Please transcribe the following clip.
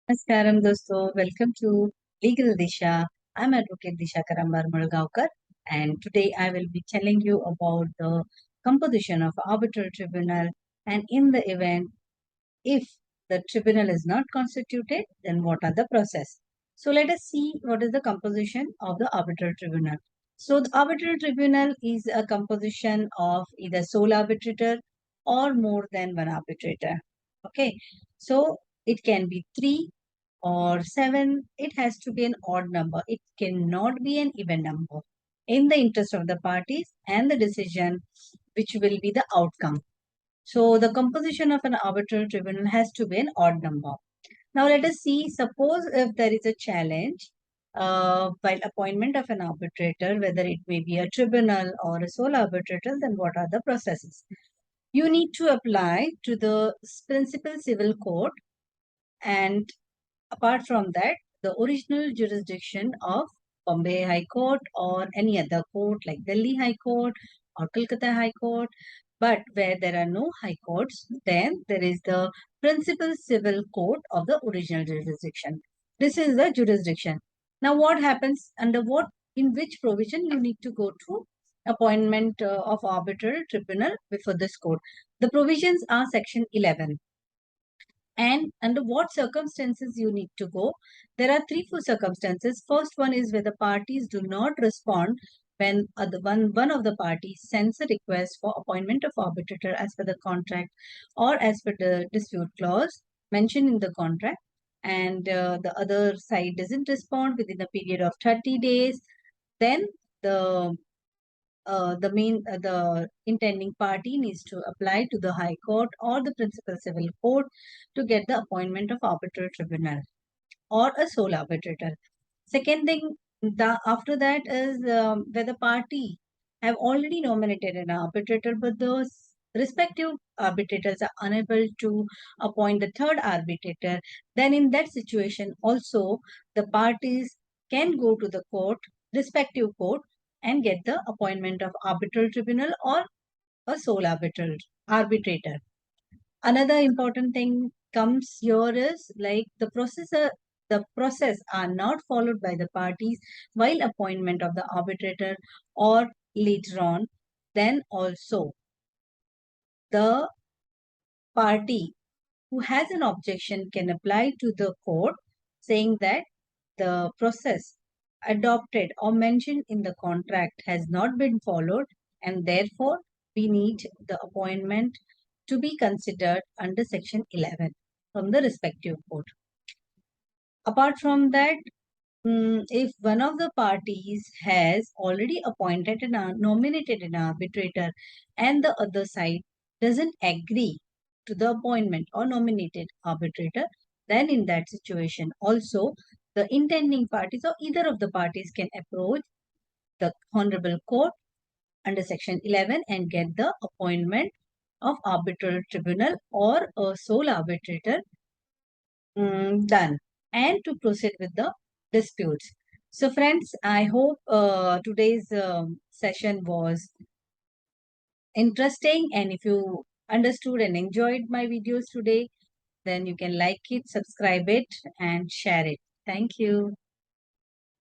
Namaskaram dosto, welcome to Legal Disha. I'm Adv.Disha KarambarMulgaonkar, and today I will be telling you about the composition of arbitral tribunal, and in the event if the tribunal is not constituted, then what are the process. So let us see what is the composition of the arbitral tribunal. So the arbitral tribunal is a composition of either sole arbitrator or more than one arbitrator. Okay, so it can be 3 or 7. It has to be an odd number. It cannot be an even number in the interest of the parties and the decision which will be the outcome. So the composition of an arbitral tribunal has to be an odd number. Now let us see, suppose if there is a challenge while appointment of an arbitrator, whether it may be a tribunal or a sole arbitrator, then what are the processes? You need to apply to the principal civil court, and apart from that, the original jurisdiction of Bombay High Court or any other court like Delhi High Court or Calcutta High Court. But where there are no high courts, then there is the principal civil court of the original jurisdiction. This is the jurisdiction. Now, what happens under what, in which provision you need to go to appointment of arbitral tribunal before this court? The provisions are section 11. And under what circumstances you need to go? There are 3-4 circumstances. First one is where the parties do not respond when one of the parties sends a request for appointment of arbitrator as per the contract or as per the dispute clause mentioned in the contract, and the other side doesn't respond within a period of 30 days, then the the intending party needs to apply to the High Court or the principal civil court to get the appointment of arbitral tribunal or a sole arbitrator. Second thing, after that is where the party have already nominated an arbitrator, but those respective arbitrators are unable to appoint the third arbitrator. Then in that situation also, the parties can go to the court, respective court, and get the appointment of arbitral tribunal or a sole arbitrator. Another important thing comes here is like the process are not followed by the parties while appointment of the arbitrator or later on, then also the party who has an objection can apply to the court saying that the process adopted or mentioned in the contract has not been followed, and therefore we need the appointment to be considered under section 11 from the respective court. Apart from that, if one of the parties has already appointed and nominated an arbitrator and the other side doesn't agree to the appointment or nominated arbitrator, then in that situation also the intending parties or either of the parties can approach the Honorable Court under section 11 and get the appointment of arbitral tribunal or a sole arbitrator done and to proceed with the disputes. So friends, I hope today's session was interesting, and if you understood and enjoyed my videos today, then you can like it, subscribe it, and share it. Thank you.